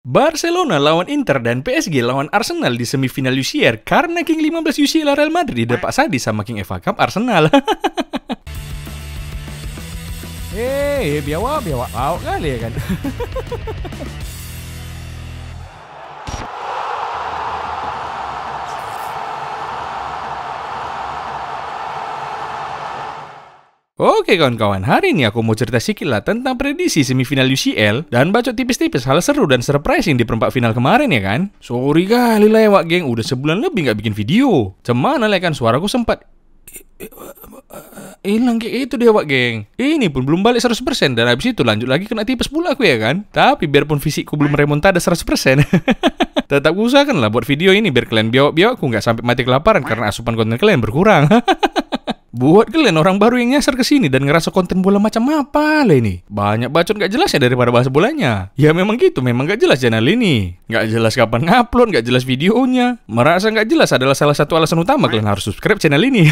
Barcelona lawan Inter dan PSG lawan Arsenal di semifinal UCL karena King 15 UCL Real Madrid dipaksa sama King FA Cup Arsenal. Biawak kali ya kan. Oke kawan-kawan, hari ini aku mau cerita sedikit lah tentang prediksi semifinal UCL dan bacot tipis-tipis hal seru dan surprising di perempat final kemarin ya kan. Sorry kali lah ya wak geng, udah sebulan lebih gak bikin video. Cemana lah kan suaraku sempat hilang kayak itu deh wak geng. Ini pun belum balik 100% dan habis itu lanjut lagi kena tipes pula aku ya kan. Tapi biarpun fisikku belum remontada 100%, tetap usahakan lah buat video ini biar kalian biawak-biawakku gak sampai mati kelaparan karena asupan konten kalian berkurang. Buat kalian orang baru yang nyasar ke sini dan ngerasa konten bola macam apa lah ini. Banyak bacot gak jelasnya daripada bahas bolanya. Ya memang gitu, memang gak jelas channel ini. Gak jelas kapan ngupload, gak jelas videonya. Merasa gak jelas adalah salah satu alasan utama kalian harus subscribe channel ini.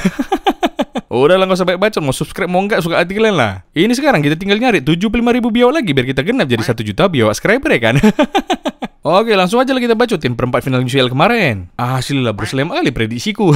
Udah lah gak usah banyak bacot, mau subscribe mau gak suka hati kalian lah. Ini sekarang kita tinggal nyari 75.000 biawak lagi biar kita genap jadi 1 juta biawak subscriber ya kan. Oke langsung aja lah kita bacotin perempat final UCL kemarin. Asli lah berselem kali prediksiku.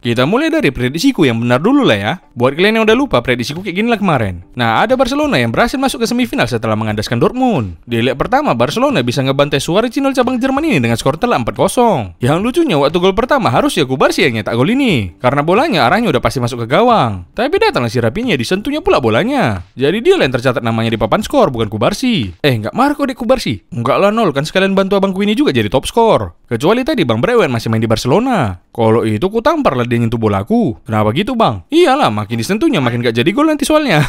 Kita mulai dari prediksiku yang benar dulu lah ya. Buat kalian yang udah lupa, prediksiku kayak gini lah kemarin. Nah, ada Barcelona yang berhasil masuk ke semifinal setelah mengandaskan Dortmund. Di leg pertama, Barcelona bisa ngebantai Suarez Cinol cabang Jerman ini dengan skor telak 4-0. Yang lucunya, waktu gol pertama harusnya Kubarsi yang nyetak gol ini. Karena bolanya arahnya udah pasti masuk ke gawang. Tapi datanglah si Rafinha disentuhnya pula bolanya. Jadi dia yang tercatat namanya di papan skor, bukan Kubarsi. Nggak Marco dek Kubarsi. Enggak lah nol, kan sekalian bantu abangku ini juga jadi top skor. Kecuali tadi Bang Brewen masih main di Barcelona. Kalau itu ku tampar lah dia nyentuh bolaku. Kenapa gitu bang? Iyalah makin disentuhnya makin gak jadi gol nanti soalnya.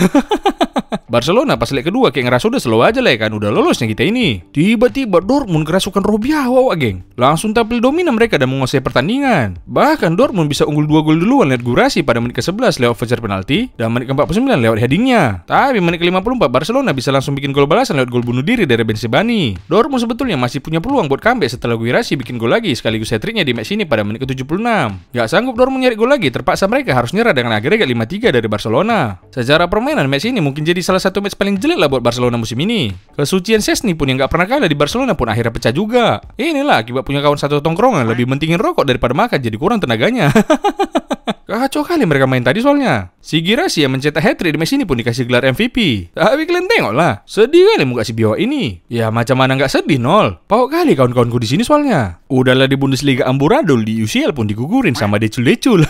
Barcelona pas leg kedua kayak ngerasa udah slow aja lah ya kan. Udah lolosnya kita ini. Tiba-tiba Dortmund kerasukan Robiawa wak geng. Langsung tampil dominan mereka dan menguasai pertandingan. Bahkan Dortmund bisa unggul 2 gol duluan lewat durasi pada menit ke-11 lewat voucher penalti. Dan menit ke-49 lewat headingnya. Tapi menit ke-54 Barcelona bisa langsung bikin gol balasan lewat gol bunuh diri dari Benzebani. Dortmund sebetulnya masih punya peluang buat comeback setelah Guirassy bikin gol lagi sekaligus hat-tricknya di match ini pada menit ke-76. Gak sanggup Dortmund nyari gol lagi, terpaksa mereka harus nyerah dengan agregat 5-3 dari Barcelona. Secara permainan match ini mungkin jadi salah satu match paling jelek lah buat Barcelona musim ini. Kesucian Szczęsny pun yang gak pernah kalah di Barcelona pun akhirnya pecah juga. Inilah akibat punya kawan satu tongkrongan lebih mentingin rokok daripada makan, jadi kurang tenaganya. Kacau kali mereka main tadi soalnya. Si Guirassy yang mencetak hat-trick di match ini pun dikasih gelar MVP. Tapi kalian tengok lah, sedih kali muka si biawak ini. Ya macam mana gak sedih nol. Pau kali kawan-kawanku di sini soalnya. Udahlah di Bundesliga amburadul, di UCL pun digugurin sama decul-decul.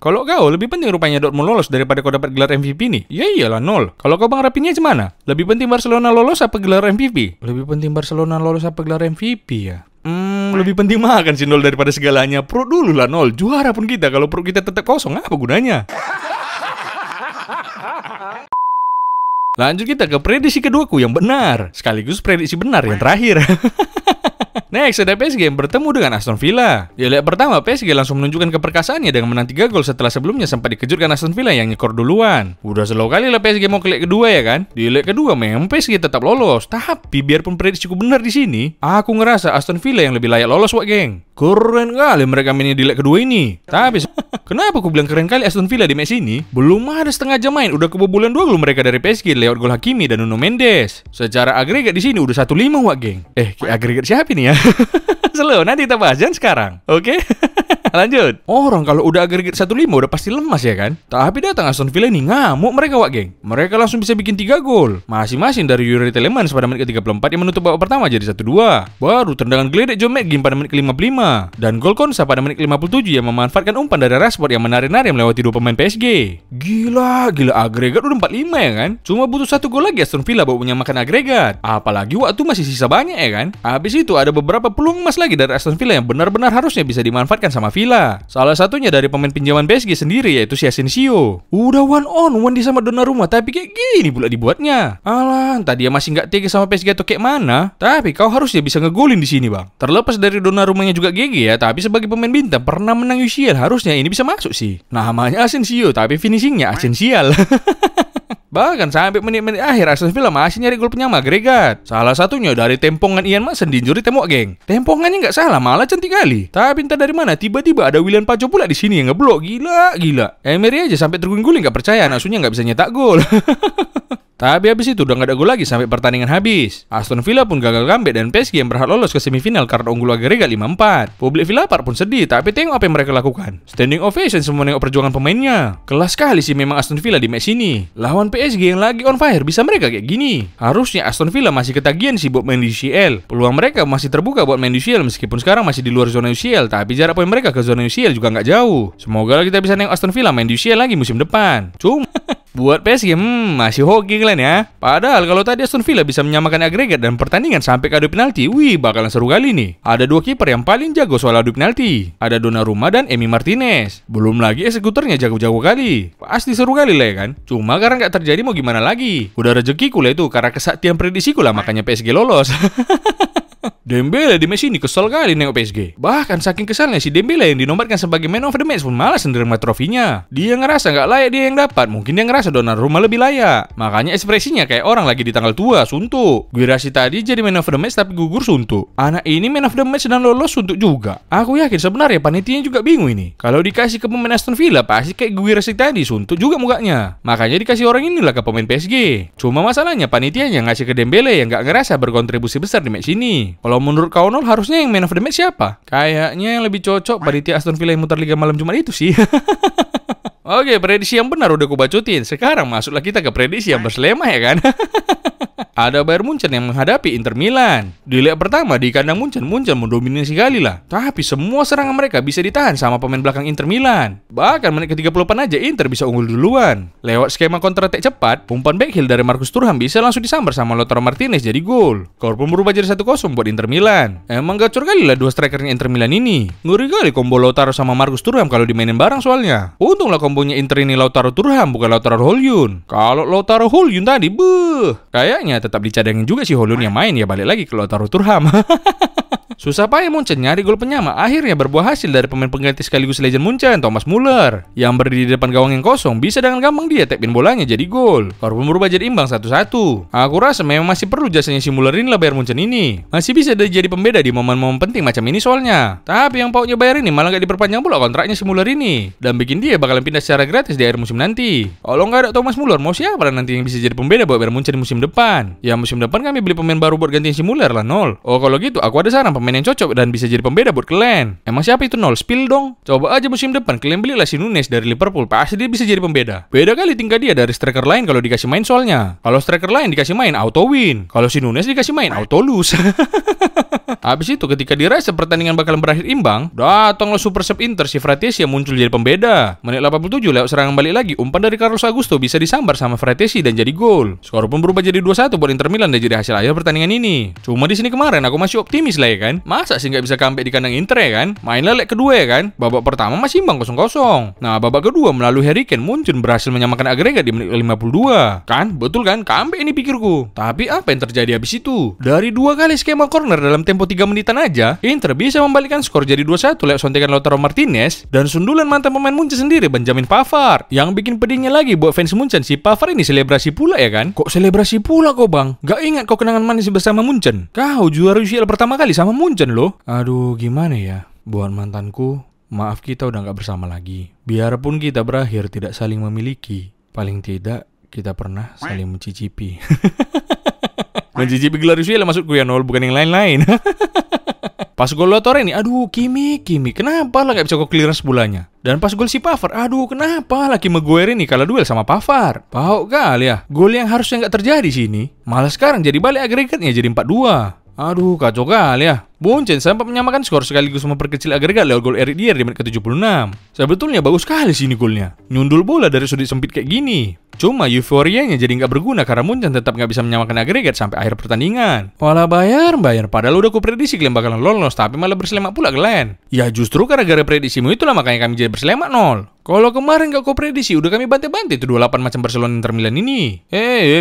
Kalau kau lebih penting rupanya Dortmund lolos daripada kau dapat gelar MVP nih? Ya iyalah nol. Kalau kau Bang Rafinha gimana? Lebih penting Barcelona lolos apa gelar MVP? Lebih penting Barcelona lolos apa gelar MVP ya? Lebih penting makan sih nol daripada segalanya. Perut dulu lah nol. Juara pun kita kalau perut kita tetap kosong apa gunanya? Lanjut kita ke prediksi keduaku yang benar. Sekaligus prediksi benar yang terakhir. Next ada PSG yang bertemu dengan Aston Villa. Di leg pertama PSG langsung menunjukkan keperkasaannya dengan menang 3 gol setelah sebelumnya sempat dikejutkan Aston Villa yang nyekor duluan. Udah slow kali lah PSG mau ke leg kedua ya kan. Di leg kedua memang PSG tetap lolos. Tapi biarpun prediksiku benar di sini, aku ngerasa Aston Villa yang lebih layak lolos wak geng. Keren kali mereka mainnya di leg kedua ini. Tapi kenapa aku bilang keren kali Aston Villa di match ini? Belum ada setengah jam main udah kebobolan 2 gol mereka dari PSG lewat gol Hakimi dan Nuno Mendes. Secara agregat di sini udah 1-5 wak geng. Kayak agregat siapa ini ya? Slow, nanti kita bahas sekarang. Oke? Lanjut. Orang kalau udah agregat 1-5 udah pasti lemas ya kan? Tapi datang Aston Villa ini ngamuk mereka wak geng. Mereka langsung bisa bikin 3 gol. Masing-masing dari Yuri Tielemans pada menit ke-34 yang menutup babak pertama jadi 1-2. Baru tendangan geledek John McGinn pada menit ke-55. Dan gol Konsa pada menit ke-57 yang memanfaatkan umpan dari Rashford yang menari-nari melewati 2 pemain PSG. Gila agregat udah 4-5 ya kan? Cuma butuh 1 gol lagi Aston Villa baru menyamakan agregat. Apalagi waktu masih sisa banyak ya kan? Habis itu ada beberapa peluang emas lagi dari Aston Villa yang benar-benar harusnya bisa dimanfaatkan sama Villa. Salah satunya dari pemain pinjaman PSG sendiri yaitu si Asensio. Udah 1-on-1 di sama Donnarumma tapi kayak gini pula dibuatnya. Alah, tadi dia masih nggak tega sama PSG atau kayak mana? Tapi kau harusnya bisa ngegolin di sini bang. Terlepas dari Donnarumma-nya juga GG ya, tapi sebagai pemain bintang pernah menang UCL harusnya ini bisa masuk sih. Namanya Asensio tapi finishingnya Asensial. Bahkan sampai menit-menit akhir Aston Villa masih nyari gol penyama agregat. Salah satunya dari tempongan Ian Maatsen di injury tembok geng. Tempongannya nggak salah, malah cantik kali. Tapi entah dari mana tiba-tiba ada Willian Pacho pula di sini yang ngeblok. Gila. Emery aja sampai terguling-guling nggak percaya anak asuhnya nggak bisa nyetak gol. Tapi habis itu udah nggak ada gol lagi sampai pertandingan habis. Aston Villa pun gagal comeback dan PSG yang berhak lolos ke semifinal karena unggul agregat 5-4. Publik Villa Park pun sedih, tapi tengok apa yang mereka lakukan. Standing ovation semua nengok perjuangan pemainnya. Kelas sekali sih memang Aston Villa di match ini. Lawan PSG yang lagi on fire bisa mereka kayak gini. Harusnya Aston Villa masih ketagihan sih buat main di UCL. Peluang mereka masih terbuka buat main di UCL meskipun sekarang masih di luar zona UCL, tapi jarak poin mereka ke zona UCL juga nggak jauh. Semoga kita bisa nengok Aston Villa main di UCL lagi musim depan. Cuma buat PSG, masih hoki kalian ya. Padahal kalau tadi Aston Villa bisa menyamakan agregat dan pertandingan sampai ke adu penalti, wih bakalan seru kali nih. Ada dua kiper yang paling jago soal adu penalti. Ada Donnarumma dan Emi Martinez. Belum lagi eksekutornya jago-jago kali. Pasti seru kali lah ya kan. Cuma karena nggak terjadi mau gimana lagi. Udah rezekiku lah itu, karena kesaktian prediksiku lah makanya PSG lolos. Dembele di match ini kesel kali nengok PSG. Bahkan saking kesalnya si Dembele yang dinobatkan sebagai man of the match pun malas menerima trofinya. Dia ngerasa nggak layak dia yang dapat. Mungkin dia ngerasa Donnarumma lebih layak. Makanya ekspresinya kayak orang lagi di tanggal tua, suntuk. Guirassy tadi jadi man of the match tapi gugur suntuk. Anak ini man of the match dan lolos suntuk juga. Aku yakin sebenarnya panitianya juga bingung ini. Kalau dikasih ke pemain Aston Villa pasti kayak Guirassy tadi suntuk juga mukanya. Makanya dikasih orang inilah ke pemain PSG. Cuma masalahnya panitianya ngasih ke Dembele yang nggak ngerasa berkontribusi besar di match ini. Kalau menurut kau Nol, harusnya yang man of the match siapa? Kayaknya yang lebih cocok panitia Aston Villa yang mutar Liga Malam Jumat itu sih. Oke, prediksi yang benar udah aku bacotin. Sekarang masuklah kita ke prediksi yang berselemah ya kan. Ada Bayern Munchen yang menghadapi Inter Milan. Di leg pertama di kandang Munchen mendominasi kali lah. Tapi semua serangan mereka bisa ditahan sama pemain belakang Inter Milan. Bahkan menit ke-38 aja Inter bisa unggul duluan. Lewat skema counter attack cepat, umpan backheel dari Marcus Thuram bisa langsung disambar sama Lautaro Martinez jadi gol. Skor pun berubah jadi 1-0 buat Inter Milan. Emang gacor kali lah dua strikernya Inter Milan ini. Ngeri kali combo Lautaro sama Marcus Thuram kalau dimainin bareng soalnya. Untunglah kombonya Inter ini Lautaro Thuram bukan Lautaro Holyun. Kalau Lautaro Holyun tadi, kayaknya tetap dicadangin juga si Holyun yang main ya, balik lagi ke Lautaro Thuram. Susah payah Munchen nyari gol penyama. Akhirnya berbuah hasil dari pemain pengganti sekaligus legend Munchen, Thomas Muller, yang berdiri di depan gawang yang kosong. Bisa dengan gampang dia tap in bolanya jadi gol. Skor pun berubah jadi imbang 1-1. Aku rasa memang masih perlu jasanya si Muller ini lah Bayern Munchen ini. Masih bisa jadi pembeda di momen-momen penting macam ini soalnya. Tapi yang paunya Bayern ini malah gak diperpanjang pula kontraknya si Muller ini. Dan bikin dia bakalan pindah secara gratis di akhir musim nanti. Kalau nggak ada Thomas Muller, mau siapa lah nanti yang bisa jadi pembeda buat Bayern Munchen di musim depan? Ya musim depan kami beli pemain baru buat gantiin si Muller lah Nol. Oh kalau gitu aku ada saran pemain yang cocok dan bisa jadi pembeda buat kalian. Emang siapa itu Nol? Spill dong. Coba aja musim depan kalian belilah si Nunes dari Liverpool. Pasti dia bisa jadi pembeda. Beda kali tingkah dia dari striker lain kalau dikasih main soalnya. Kalau striker lain dikasih main auto win. Kalau si Nunes dikasih main auto lose. Habis itu ketika dirasa pertandingan bakalan berakhir imbang, datanglah super sub Inter si Fratesi yang muncul jadi pembeda. Menit 87 lewat serangan balik lagi, umpan dari Carlos Augusto bisa disambar sama Fratesi dan jadi gol. Skor pun berubah jadi 2-1 buat Inter Milan dan jadi hasil akhir pertandingan ini. Cuma di sini kemarin aku masih optimis lah ya kan. Masa sih nggak bisa comeback di kandang Inter ya kan? Mainlah leg kedua ya kan. Babak pertama masih imbang 0-0. Nah, babak kedua melalui Harry Kane Munchen berhasil menyamakan agregat di menit 52. Kan? Betul kan? Comeback ini pikirku. Tapi apa yang terjadi habis itu? Dari dua kali skema corner dalam tempo 3 menitan aja, Inter bisa membalikkan skor jadi 2-1 lewat sontekan Lautaro Martinez dan sundulan mantan pemain Munchen sendiri Benjamin Pavard. Yang bikin pedihnya lagi buat fans Munchen, si Pavard ini selebrasi pula ya kan? Kok selebrasi pula kok bang? Gak ingat kau kenangan manis bersama Munchen? Kau juara UCL pertama kali sama Munchen loh. Aduh gimana ya? Buat mantanku, maaf kita udah gak bersama lagi. Biarpun kita berakhir tidak saling memiliki, paling tidak kita pernah saling mencicipi. Mencicipi gelar UCL maksudku ya Nol, bukan yang lain-lain. Pas gol Lautaro ini, aduh Kimi, kenapa lah gak bisa kok clearance bolanya? Dan pas gol si Pavard, aduh kenapa lah Kim Maguire ini kalah duel sama Pavard? Pahok kali ya, gol yang harusnya gak terjadi sini. Malah sekarang jadi balik agregatnya jadi 4-2. Aduh kacau kali ya. Munchen sempat menyamakan skor sekaligus memperkecil agregat lewat gol Eric Dier di menit ke-76. Sebetulnya bagus sekali sini golnya. Nyundul bola dari sudut sempit kayak gini. Cuma euforianya jadi nggak berguna karena Munchen tetap nggak bisa menyamakan agregat sampai akhir pertandingan. Walah bayar. Padahal udah aku prediksi kalian bakalan lolos, tapi malah berselamat pula kalian. Ya justru gara-gara prediksimu itulah makanya kami jadi berselamat Nol. Kalau kemarin gak kau prediksi, udah kami bantai-bantai itu 28 macam Barcelona Inter Milan ini.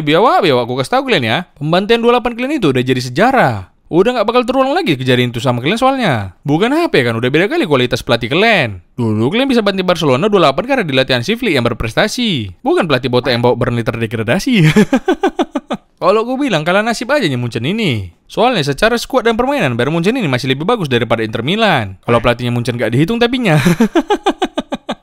Biawak aku kasih tahu kalian ya. Pembantaian 28 kalian itu udah jadi sejarah. Udah gak bakal terulang lagi kejadian itu sama kalian soalnya. Bukan apa ya kan, udah beda kali kualitas pelatih kalian. Dulu kalian bisa bantai Barcelona 28 karena dilatih Hansi Flick yang berprestasi. Bukan pelatih botak yang bawa Burnley terdegradasi. Kalau gue bilang kalah nasib aja Munchen ini. Soalnya secara skuad dan permainan Bayern Munchen ini masih lebih bagus daripada Inter Milan. Kalau pelatihnya Munchen gak dihitung tapinya.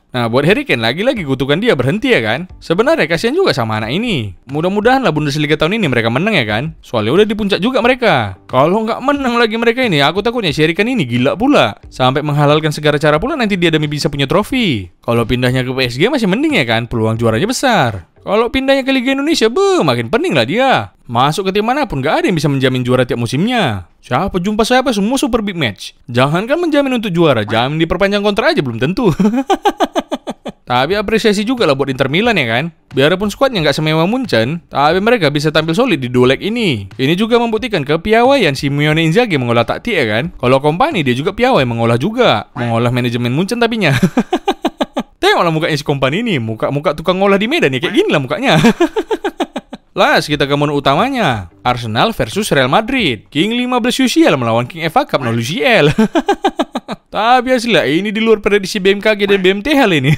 Nah, buat Harry Kane lagi-lagi kutukan dia berhenti ya kan. Sebenarnya kasihan juga sama anak ini. Mudah-mudahan lah Bundesliga tahun ini mereka menang ya kan. Soalnya udah di puncak juga mereka. Kalau nggak menang lagi mereka ini, aku takutnya si Harry Kane ini gila pula. Sampai menghalalkan segala cara pula nanti dia demi bisa punya trofi. Kalau pindahnya ke PSG masih mending ya kan, peluang juaranya besar. Kalau pindahnya ke Liga Indonesia, makin pening lah dia. Masuk ke tim manapun gak ada yang bisa menjamin juara tiap musimnya. Siapa jumpa siapa semua super big match. Jangankan menjamin untuk juara, jamin diperpanjang kontrak aja belum tentu. Tapi apresiasi juga lah buat Inter Milan ya kan. Biarpun skuadnya nggak semewah Munchen, tapi mereka bisa tampil solid di dua leg ini. Ini juga membuktikan kepiawaian Simeone Inzaghi mengolah taktik ya kan. Kalau Kompany dia juga piawai mengolah juga. Mengolah manajemen Munchen tapinya. Tengoklah mukanya si Kompany ini, muka tukang ngolah di Medan ya, kayak gini lah mukanya. Las, kita ke menu utamanya. Arsenal versus Real Madrid. King 15 UCL melawan King FA Cup 0 UCL. Tapi hasilnya ini di luar prediksi BMKG dan BMTH ini.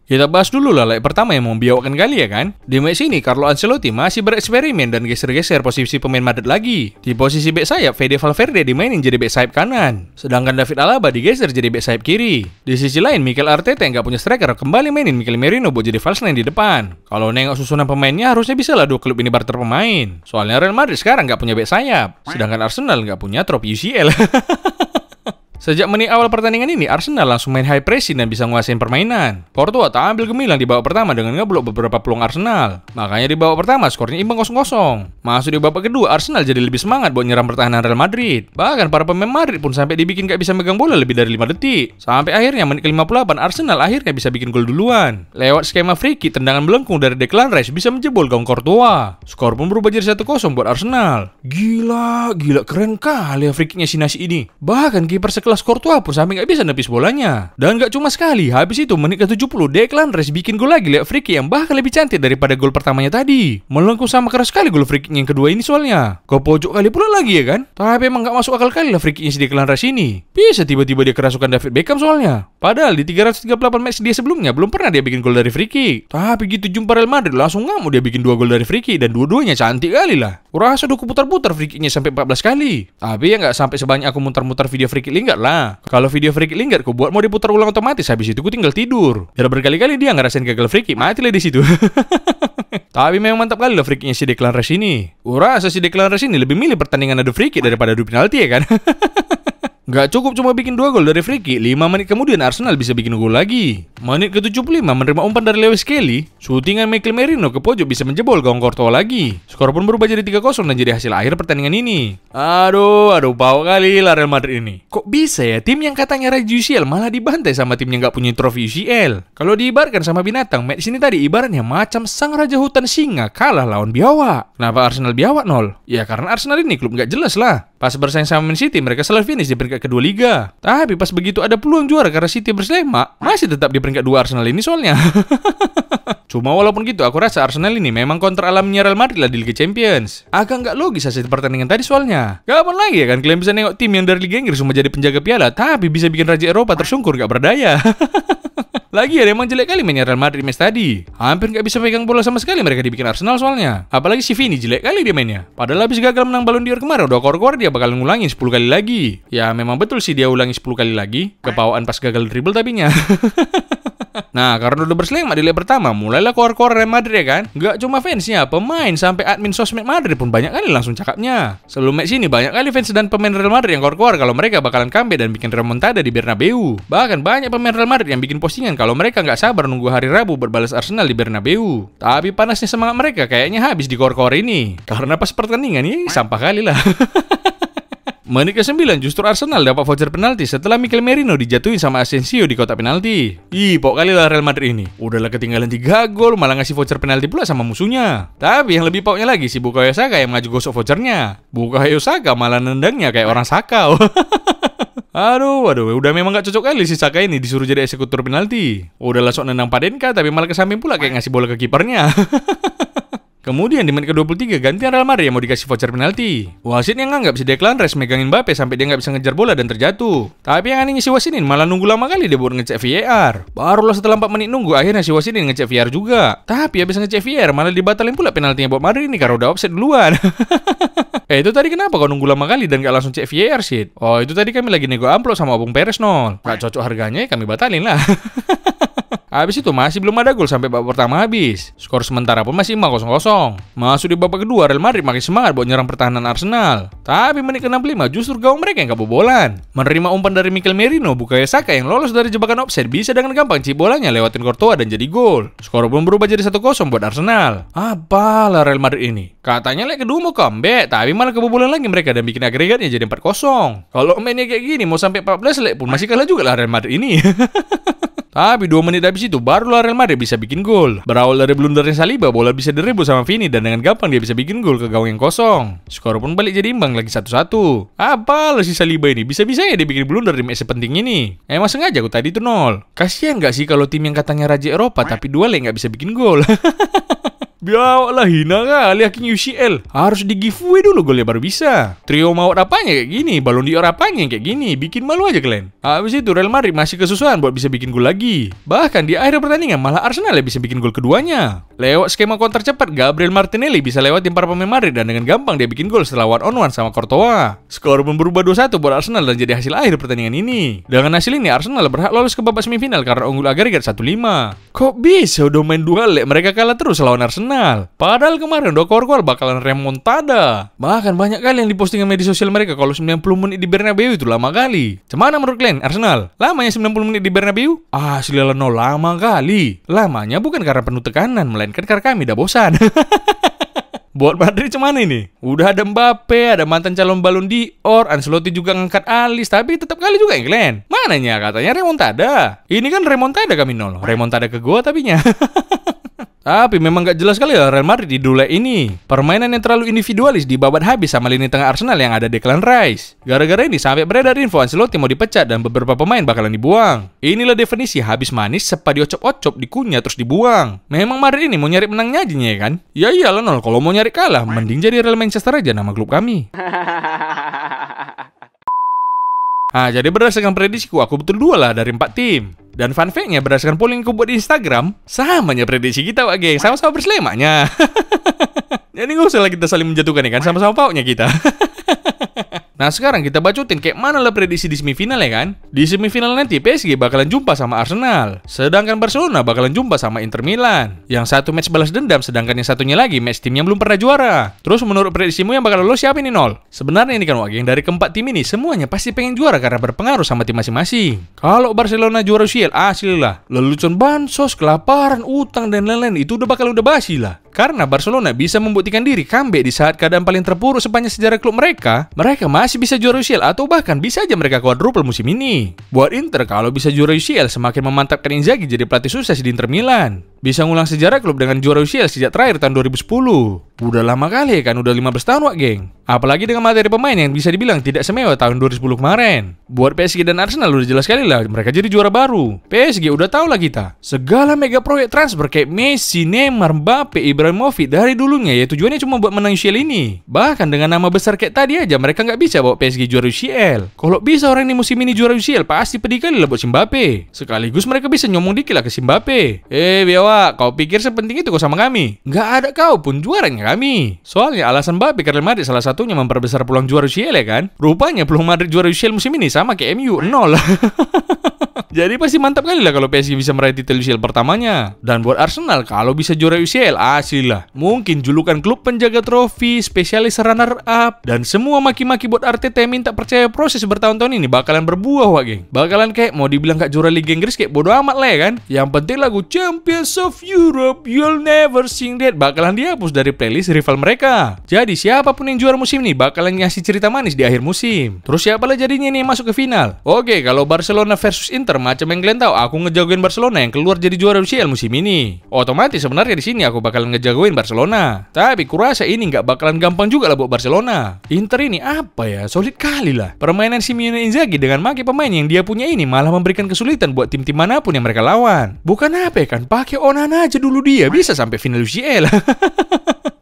Kita bahas dulu lah leg pertama yang mau biawakan kali ya kan. Di match ini Carlo Ancelotti masih bereksperimen dan geser-geser posisi pemain Madrid lagi. Di posisi bek sayap Fede Valverde dimainin jadi bek sayap kanan, sedangkan David Alaba digeser jadi bek sayap kiri. Di sisi lain Mikel Arteta yang nggak punya striker kembali mainin Mikel Merino buat jadi false nine di depan. Kalau nengok susunan pemainnya harusnya bisa lah dua klub ini barter pemain. Soalnya Real Madrid sekarang nggak punya bek sayap, sedangkan Arsenal nggak punya trofi UCL. Sejak menit awal pertandingan ini, Arsenal langsung main high pressing dan bisa nguasain permainan. Courtois tampil gemilang di babak pertama dengan ngeblok beberapa peluang Arsenal. Makanya di babak pertama skornya imbang 0-0. Masuk di babak kedua, Arsenal jadi lebih semangat buat nyerang pertahanan Real Madrid. Bahkan para pemain Madrid pun sampai dibikin gak bisa megang bola lebih dari 5 detik. Sampai akhirnya menit ke-58, Arsenal akhirnya bisa bikin gol duluan. Lewat skema free kick, tendangan melengkung dari Declan Rice bisa menjebol gawang Courtois. Skor pun berubah jadi 1-0 buat Arsenal. Gila keren kali ya free kicknya si nasi ini. Bahkan kiper sekelas Courtois pun sampai nggak bisa nepis bolanya. Dan nggak cuma sekali, habis itu menit ke-70 Declan Rice bikin gol lagi lewat free kick yang bahkan lebih cantik daripada gol pertamanya tadi. Melengkung sama keras sekali gol free kick yang kedua ini soalnya. Ke pojok kali pula lagi ya kan. Tapi emang nggak masuk akal kali lah free kicknya si Declan Rice ini. Bisa tiba-tiba dia kerasukan David Beckham soalnya. Padahal di 338 match dia sebelumnya belum pernah dia bikin gol dari free kick. Tapi gitu jumpa Real Madrid langsung ngamuk dia bikin 2 gol dari free kick dan dua-duanya cantik kali lah. Kurasa udah putar-putar free kicknya sampai 14 kali. Tapi ya nggak sampai sebanyak aku muter-muter video free kick Lingard lah. Kalau video free kick Lingard ku buat mau diputar ulang otomatis, habis itu ku tinggal tidur. Biar berkali-kali dia ngerasain gagal free kick, mati lah di situ. Tapi memang mantap kali lah free kicknya si Declan Rice ini. Kurasa si Declan Rice ini lebih milih pertandingan adu free kick daripada adu penalti ya kan. Gak cukup cuma bikin 2 gol dari free kick, 5 menit kemudian Arsenal bisa bikin gol lagi. Menit ke-75 menerima umpan dari Lewis Kelly, shootingan Mikel Merino ke pojok bisa menjebol gawang Courtois lagi. Skor pun berubah jadi 3-0 dan jadi hasil akhir pertandingan ini. Aduh, bau kali lah Real Madrid ini. Kok bisa ya tim yang katanya raja UCL malah dibantai sama tim yang gak punya trofi UCL? Kalau diibaratkan sama binatang, match ini tadi ibaratnya macam sang raja hutan singa kalah lawan biawak. Kenapa Arsenal biawak 0? Ya karena Arsenal ini klub gak jelas lah. Pas bersaing sama Man City, mereka selalu finish di peringkat kedua liga. Tapi pas begitu ada peluang juara karena City berselema, masih tetap di peringkat 2 Arsenal ini soalnya. Cuma walaupun gitu, aku rasa Arsenal ini memang kontra alamnya Real Madrid lah di Liga Champions. Agak nggak logis hasil pertandingan tadi soalnya. Kapan lagi ya kan kalian bisa nengok tim yang dari Liga Inggris cuma jadi penjaga piala, tapi bisa bikin Raja Eropa tersungkur gak berdaya. Lagi ya emang jelek kali mainnya Real Madrid match tadi. Hampir nggak bisa pegang bola sama sekali mereka dibikin Arsenal soalnya. Apalagi si Vini jelek kali dia mainnya. Padahal habis gagal menang Ballon d'Or kemarin udah kor-kor dia bakal ngulangin 10 kali lagi. Ya memang betul sih dia ulangi 10 kali lagi. Kepawaan pas gagal dribble tapinya. Nah, karena udah berselema di leg pertama, mulailah keluar-keluar Real Madrid ya kan. Gak cuma fansnya, pemain sampai admin sosmed Madrid pun banyak kali langsung cakapnya. Sebelum match ini banyak kali fans dan pemain Real Madrid yang keluar-keluar kalau mereka bakalan comeback dan bikin remontada di Bernabeu. Bahkan banyak pemain Real Madrid yang bikin postingan kalau mereka nggak sabar nunggu hari Rabu berbalas Arsenal di Bernabeu. Tapi panasnya semangat mereka kayaknya habis di keluar-keluar ini. Karena pas pertandingan ini sampah kali lah. Menit ke-9 justru Arsenal dapat voucher penalti setelah Mikel Merino dijatuhin sama Asensio di kotak penalti. Pok kali lah Real Madrid ini. Udahlah ketinggalan 3 gol malah ngasih voucher penalti pula sama musuhnya. Tapi yang lebih poknya lagi si Bukayo Saka yang maju gosok vouchernya. Bukayo Saka malah nendangnya kayak orang Sakau. Aduh, udah memang gak cocok kali si Saka ini disuruh jadi eksekutor penalti. Udah langsung nendang Padenka tapi malah ke samping pula kayak ngasih bola ke kipernya. Kemudian di menit ke-23 gantian Real Madrid yang mau dikasih voucher penalti. Wasit yang nganggap si Declan Rice megangin Mbappe sampai dia nggak bisa ngejar bola dan terjatuh. Tapi yang anehnya si wasit ini malah nunggu lama kali dia buat ngecek VAR. Barulah setelah 4 menit nunggu akhirnya si wasit ini ngecek VAR juga. Tapi habis ngecek VAR malah dibatalin pula penaltinya buat Madrid ini karena udah offside duluan. Itu tadi kenapa kau nunggu lama kali dan gak langsung cek VAR sih? Oh itu tadi kami lagi nego amplop sama Bung Perez nol. Gak cocok harganya kami batalin lah. Habis itu masih belum ada gol sampai babak pertama habis. Skor sementara pun masih 5-0. Masuk di babak kedua, Real Madrid makin semangat buat nyerang pertahanan Arsenal. Tapi menit ke-65 justru gawang mereka yang kebobolan. Menerima umpan dari Mikel Merino, Bukayo Saka yang lolos dari jebakan offside bisa dengan gampang cip bolanya lewatin Courtois dan jadi gol. Skor pun berubah jadi 1-0 buat Arsenal. Apalah Real Madrid ini. Katanya leg kedua mau comeback, tapi malah kebobolan lagi mereka dan bikin agregatnya jadi 4-0. Kalau mainnya kayak gini mau sampai 14 leg pun masih kalah juga lah Real Madrid ini. Tapi 2 menit habis itu barulah Real Madrid bisa bikin gol. Berawal dari blundernya Saliba, bola bisa direbut sama Vini dan dengan gampang dia bisa bikin gol ke gawang yang kosong. Skor pun balik jadi imbang lagi 1-1. Apalah si Saliba ini, bisa-bisanya dia bikin blunder di match sepenting ini. Emang sengaja aku tadi tuh 0. Kasian gak sih kalau tim yang katanya Raja Eropa tapi 2 leg gak bisa bikin gol. Biawak lah, hina kali King UCL. Harus di giveaway dulu golnya baru bisa. Trio maut apanya kayak gini, Ballon d'Or apanya yang kayak gini. Bikin malu aja kalian. Habis itu Real Madrid masih kesusahan buat bisa bikin gol lagi. Bahkan di akhir pertandingan malah Arsenal yang bisa bikin gol keduanya. Lewat skema counter cepat, Gabriel Martinelli bisa lewatin para pemain Madrid dan dengan gampang dia bikin gol setelah one-on-one sama Courtois. Skor pun berubah 2-1 buat Arsenal dan jadi hasil akhir pertandingan ini. Dengan hasil ini Arsenal berhak lolos ke babak semifinal karena unggul agregat 1-5. Kok bisa udah main 2 leg mereka kalah terus lawan Arsenal? Padahal kemarin udah kor-kor bakalan remontada. Bahkan banyak kali yang dipostingan media sosial mereka kalau 90 menit di Bernabeu itu lama kali. Cemana menurut kalian Arsenal? Lamanya 90 menit di Bernabeu? Asli lama kali. Lamanya bukan karena penuh tekanan, melainkan karena kami udah bosan. Buat Madrid cuman ini. Udah ada Mbappe, ada mantan calon Ballon d'Or, Ancelotti juga ngangkat alis, tapi tetap kali juga yang kalian. Mananya katanya remontada. Ini kan remontada kami 0. Remontada ke gua tapinya. Tapi memang gak jelas sekali ya Real Madrid di duel ini. Permainan yang terlalu individualis dibabat habis sama lini tengah Arsenal yang ada Declan Rice. Gara-gara ini sampai beredar info Ancelotti mau dipecat dan beberapa pemain bakalan dibuang. Inilah definisi habis manis sepa diocop-ocop, dikunyah terus dibuang. Memang Madrid ini mau nyari menangnya aja ya kan? Ya iyalah nol, kalau mau nyari kalah mending jadi Real Manchester aja nama klub kami. Jadi berdasarkan prediksiku aku betul 2 lah dari 4 tim. Dan fun fact-nya berdasarkan polling aku buat di Instagram, samanya prediksi kita Wak geng, sama-sama berselemaknya. Jadi gak usah lah kita saling menjatuhkan ya kan, sama-sama pautnya kita. Nah sekarang kita bacotin kayak mana lah prediksi di semifinal ya kan. Di semifinal nanti PSG bakalan jumpa sama Arsenal, sedangkan Barcelona bakalan jumpa sama Inter Milan. Yang satu match balas dendam, sedangkan yang satunya lagi match tim yang belum pernah juara. Terus menurut prediksimu yang bakal lolos siapa ini nol? Sebenarnya ini kan Wak geng, dari keempat tim ini semuanya pasti pengen juara karena berpengaruh sama tim masing-masing. Kalau Barcelona juara UCL asli lah, lelucon bansos, kelaparan, utang dan lain-lain itu udah basi lah. Karena Barcelona bisa membuktikan diri comeback di saat keadaan paling terpuruk sepanjang sejarah klub mereka masih bisa juara UCL atau bahkan bisa aja mereka quadruple musim ini. Buat Inter, kalau bisa juara UCL semakin memantapkan Inzaghi jadi pelatih sukses di Inter Milan. Bisa ngulang sejarah klub dengan juara UCL sejak terakhir tahun 2010. Udah lama kali kan, udah 15 tahun Wak geng. Apalagi dengan materi pemain yang bisa dibilang tidak semewah tahun 2010 kemarin. Buat PSG dan Arsenal udah jelas sekali lah mereka jadi juara baru. PSG udah tahu lah kita, segala mega proyek transfer kayak Messi, Neymar, Mbappe, Ibrahimovic dari dulunya ya tujuannya cuma buat menang UCL ini. Bahkan dengan nama besar kayak tadi aja mereka nggak bisa bawa PSG juara UCL. Kalau bisa orang ini musim ini juara UCL pasti pedih kali lah buat Mbappe. Sekaligus mereka bisa nyomong dikit lah ke Mbappe. Biawak, kau pikir sepenting itu kau sama kami? Nggak ada kau pun juaranya kami. Soalnya alasan Mbappe karena Madrid salah satunya memperbesar peluang juara UCL ya kan. Rupanya peluang Madrid juara UCL musim ini sama kayak MU 0. Jadi pasti mantap kali lah kalau PSG bisa meraih titel UCL pertamanya. Dan buat Arsenal kalau bisa juara UCL asli lah. Mungkin julukan klub penjaga trofi, spesialis runner up, dan semua maki-maki buat Arteta yang minta percaya proses bertahun-tahun ini bakalan berbuah Wak geng. Bakalan kayak mau dibilang gak juara Liga Inggris kayak bodo amat lah ya kan. Yang penting lagu Champions of Europe You'll Never Sing That bakalan dihapus dari playlist rival mereka. Jadi siapapun yang juara musim ini bakalan ngasih cerita manis di akhir musim. Terus siapa lah jadinya nih yang masuk ke final? Oke, kalau Barcelona versus Inter macam yang kalian tahu, aku ngejagoin Barcelona yang keluar jadi juara UCL musim ini. Otomatis sebenarnya di sini aku bakalan ngejagoin Barcelona. Tapi kurasa ini nggak bakalan gampang juga lah buat Barcelona. Inter ini apa ya, solid kali lah. Permainan Simone Inzaghi dengan maki pemain yang dia punya ini malah memberikan kesulitan buat tim-tim manapun yang mereka lawan. Bukan apa ya kan, pakai Onana aja dulu dia bisa sampai final UCL.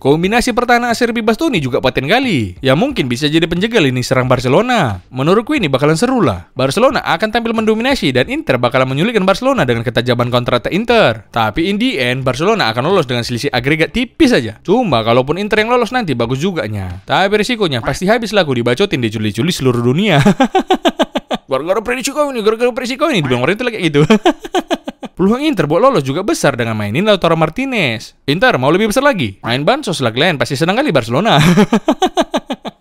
Kombinasi pertahanan Acerbi Bastoni juga paten kali, yang mungkin bisa jadi penjegal ini serang Barcelona. Menurutku ini bakalan seru lah. Barcelona akan tampil mendominasi dan Inter bakalan menyulitkan Barcelona dengan ketajaman kontra-attack Inter. Tapi in the end Barcelona akan lolos dengan selisih agregat tipis saja. Cuma kalaupun Inter yang lolos nanti bagus juga nya. Tapi risikonya pasti habis lagu dibacotin dijuli-juli seluruh dunia. Gara-gara prediksi kau ini, dibilang orang itu lagi gitu. Peluang Inter buat lolos juga besar dengan mainin Lautaro Martinez. Inter mau lebih besar lagi? Main bansos lah kalian, pasti senang kali Barcelona.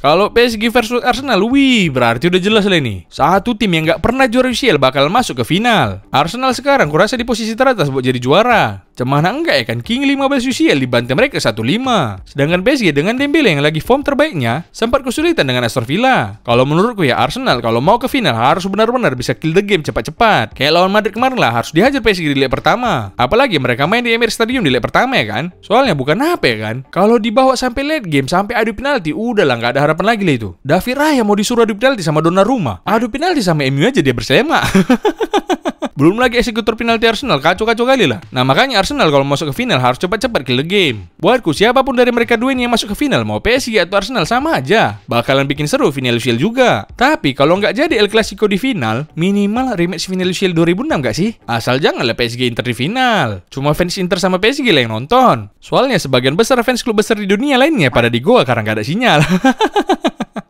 Kalau PSG versus Arsenal, wih, berarti udah jelas lah ini. Satu tim yang nggak pernah juara UCL bakal masuk ke final. Arsenal sekarang kurasa di posisi teratas buat jadi juara. Cemana enggak ya kan, King 15 UCL dibantai mereka 1-5. Sedangkan PSG dengan Dembele yang lagi form terbaiknya, sempat kesulitan dengan Aston Villa. Kalau menurutku ya Arsenal kalau mau ke final harus benar-benar bisa kill the game cepat-cepat. Kayak lawan Madrid kemarin lah, harus dihajar PSG di leg pertama. Apalagi mereka main di Emirates Stadium di leg pertama ya kan. Soalnya bukan apa ya kan, kalau dibawa sampai late game, sampai adu penalti, udahlah nggak ada harapan lagi lah itu. David Raya mau disuruh adu penalti sama Donnarumma. Adu penalti sama MU aja dia bersemak. Belum lagi eksekutor penalti Arsenal, kacau-kacau kali lah. Nah makanya Arsenal kalau masuk ke final harus cepat-cepat kill the game. Buatku siapapun dari mereka dua ini yang masuk ke final, mau PSG atau Arsenal sama aja, bakalan bikin seru final UCL juga. Tapi kalau nggak jadi El Clasico di final, minimal rematch final UCL 2006 nggak sih? Asal janganlah PSG Inter di final. Cuma fans Inter sama PSG lah yang nonton. Soalnya sebagian besar fans klub besar di dunia lainnya pada di Goa karena nggak ada sinyal.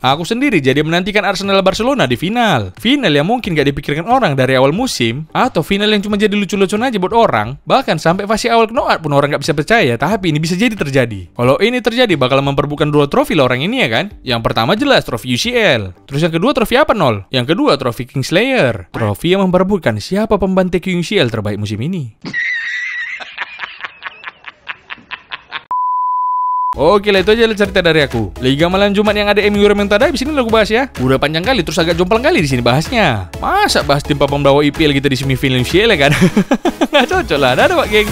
Aku sendiri jadi menantikan Arsenal Barcelona di final. Final yang mungkin gak dipikirkan orang dari awal musim, atau final yang cuma jadi lucu-lucuan aja buat orang. Bahkan sampai fase awal knockout pun orang gak bisa percaya, tapi ini bisa jadi terjadi. Kalau ini terjadi bakal memperebutkan dua trofi lah orang ini ya kan. Yang pertama jelas trofi UCL. Terus yang kedua trofi apa Nol? Yang kedua trofi Kingslayer. Trofi yang memperebutkan siapa pembantai King UCL terbaik musim ini. Oke lah, itu aja cerita dari aku. Liga malam Jumat yang ada MU remontada di sini aku bahas ya. Udah panjang kali terus agak jomplang kali di sini bahasnya. Masa bahas tim papan bawah IPL kita di semifinal UCL ya kan? Nggak cocok lah. Dadah Pak Geng.